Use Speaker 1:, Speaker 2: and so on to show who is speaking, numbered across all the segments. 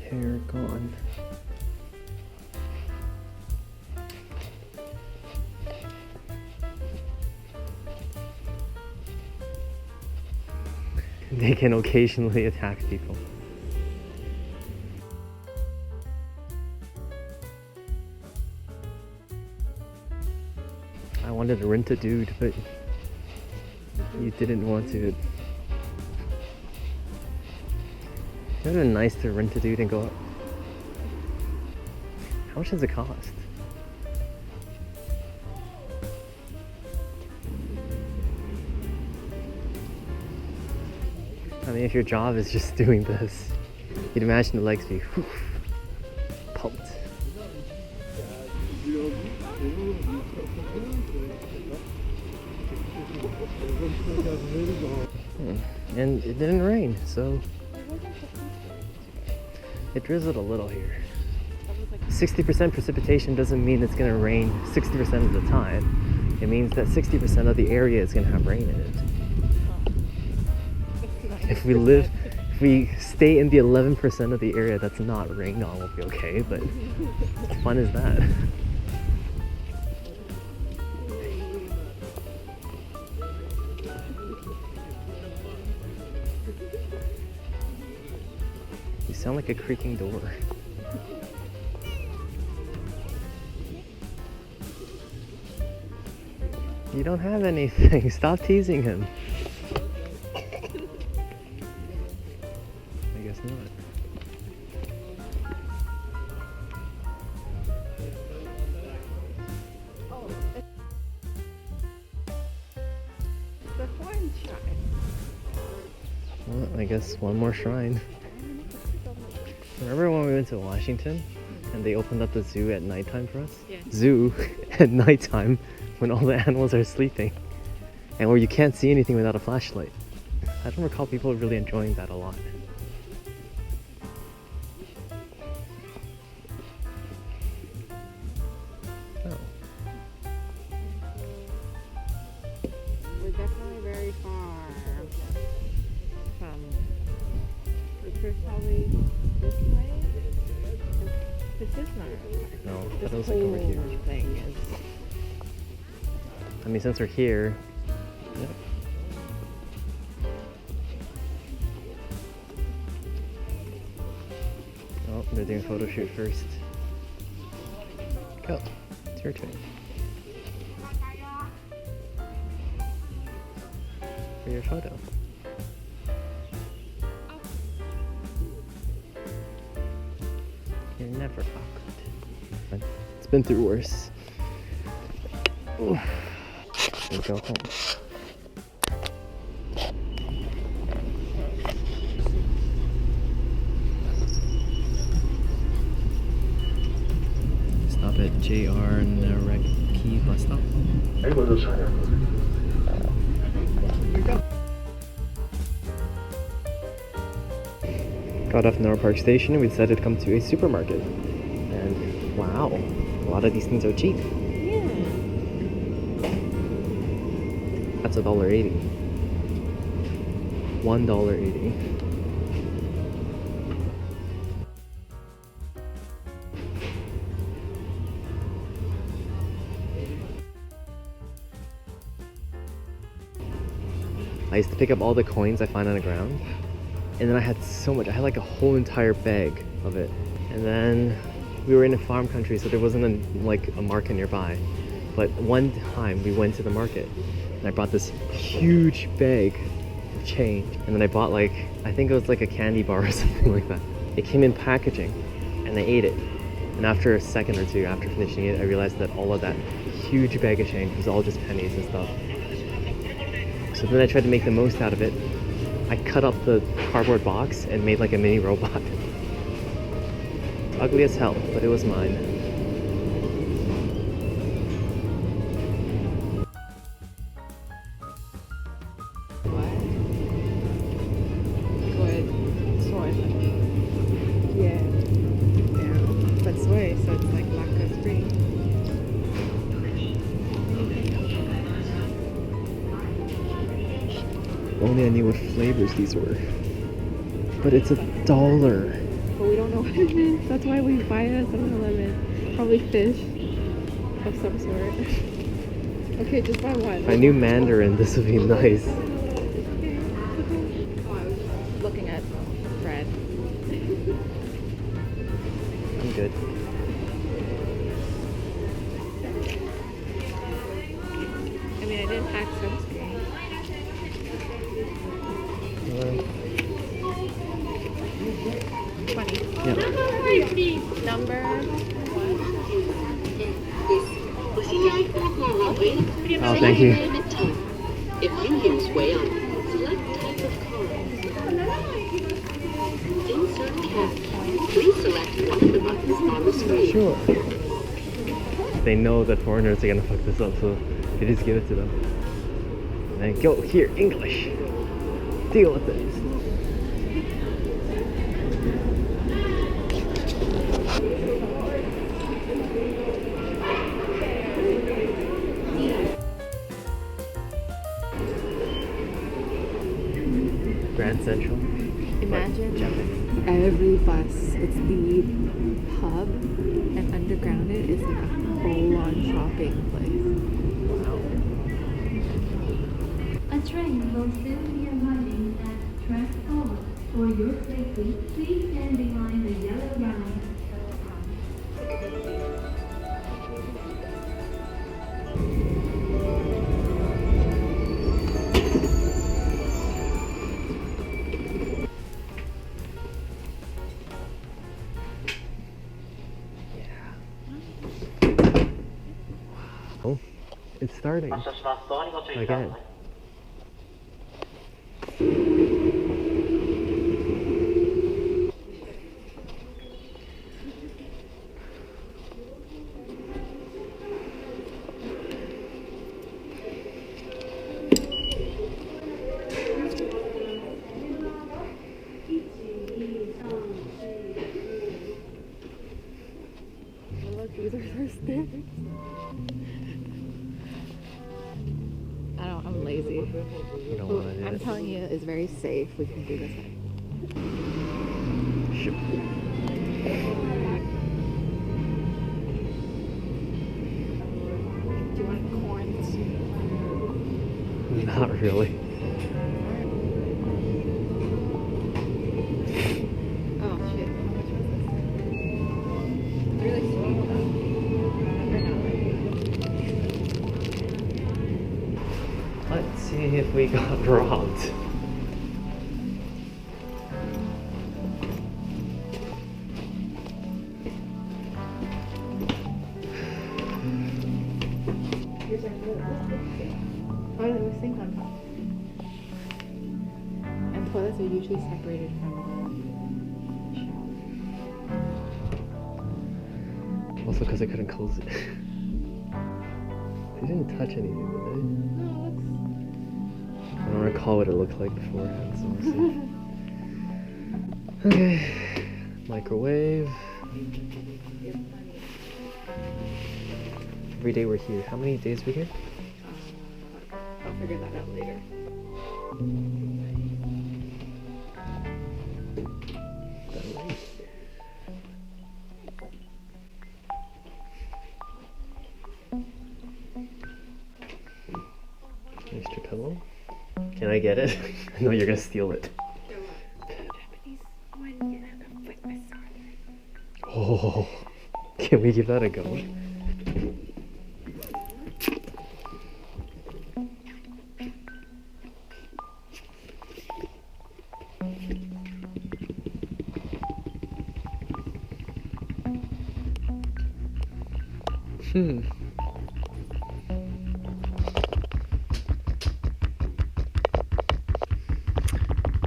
Speaker 1: hair gone. They can occasionally attack people. I wanted to rent a dude, but you didn't want to. It would have been nice to rent a dude and go up. How much does it cost? I mean, if your job is just doing this, you'd imagine the legs be whew, pumped. And it didn't rain, so it drizzled a little here. 60% precipitation doesn't mean it's going to rain 60% of the time. It means that 60% of the area is going to have rain in it. If we stay in the 11% of the area that's not rained on, we'll be okay, but what fun is that? You sound like a creaking door. You don't have anything. Stop teasing him. I guess not.
Speaker 2: The horn shrine.
Speaker 1: Well, I guess one more shrine. Remember when we went to Washington and they opened up the zoo at nighttime for us?
Speaker 2: Yeah.
Speaker 1: Zoo at nighttime when all the animals are sleeping and where you can't see anything without a flashlight. I don't recall people really enjoying that a lot. Oh.
Speaker 2: We're definitely very far from. It's probably this way. This is not.
Speaker 1: No,
Speaker 2: This
Speaker 1: that was like over here.
Speaker 2: whole thing is.
Speaker 1: I mean, since we're here, yep. Oh, they're doing a photo shoot first. Go. It's your turn. For your photo. You're never awkward. It's been through worse. Ooh. And go home. Stop at JR Nareki bus stop. Got off Nara Park Station and we decided to come to a supermarket. And wow, a lot of these things are cheap. That's $1.80. $1.80. I used to pick up all the coins I find on the ground, and then I had so much. I had like a whole entire bag of it. And then we were in a farm country, so there wasn't a market nearby. But one time we went to the market. And I bought this huge bag of change. And then I bought I think it was like a candy bar or something like that. It came in packaging and I ate it. And after a second or two after finishing it, I realized that all of that huge bag of change was all just pennies and stuff. So then I tried to make the most out of it. I cut up the cardboard box and made like a mini robot. Ugly as hell, but it was mine. Only I knew what flavors these were. But it's $1.
Speaker 2: But we don't don't know what it is. That's why we buy it at 7-Eleven. Probably fish of some sort. Okay, just buy one.
Speaker 1: If I knew Mandarin, this would be nice.
Speaker 2: Oh, I was just looking at bread.
Speaker 1: I'm good.
Speaker 2: I mean, I didn't pack sunscreen.
Speaker 1: Uh,
Speaker 2: 20.
Speaker 1: yeah.
Speaker 2: Number
Speaker 1: Oh, thank you.
Speaker 3: If you use way up, select type of card. Insert tap. Please select one of the buttons on the screen.
Speaker 1: Sure. They know that foreigners are gonna fuck this up, so they just give it to them. And then go here, English. Deal with it. Grand Central.
Speaker 2: Imagine
Speaker 1: Japanese.
Speaker 2: every bus, it's the hub, and underground it is like a full-on shopping place.
Speaker 4: A train will soon be arriving at track 4. For your safety, please stand behind the yellow line.
Speaker 1: Oh, it's starting again.
Speaker 2: Look, these are our stairs. I'm lazy.
Speaker 1: You don't want to do
Speaker 2: I'm
Speaker 1: it.
Speaker 2: telling you, it's very safe. We can do this.
Speaker 1: Shoot.
Speaker 2: Do you want corns?
Speaker 1: Not really.
Speaker 2: Oh shit! How much was this? It's really sweet though.
Speaker 1: Let's see if we got robbed.
Speaker 2: Here's our food. Oh, there was sink on top. And toilets are usually separated from the shower.
Speaker 1: Also because I couldn't close it. They didn't touch anything, did they?
Speaker 2: No,
Speaker 1: I don't recall what it looked like beforehand, so we'll see. Okay. Microwave. Every day we're here. How many days we here?
Speaker 2: I'll figure that out later.
Speaker 1: Extra pillow. Can I get it? I know you're gonna steal it.
Speaker 2: Japanese one, you're not gonna flick my sword.
Speaker 1: Oh, can we give that a go?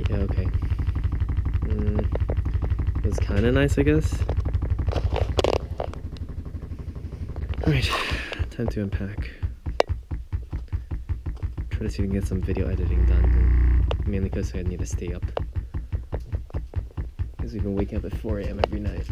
Speaker 1: Yeah, okay. It's kind of nice, I guess. Alright, time to unpack. Try to see if we can get some video editing done. Mainly because I need to stay up. Because we've been waking up at 4 a.m. every night.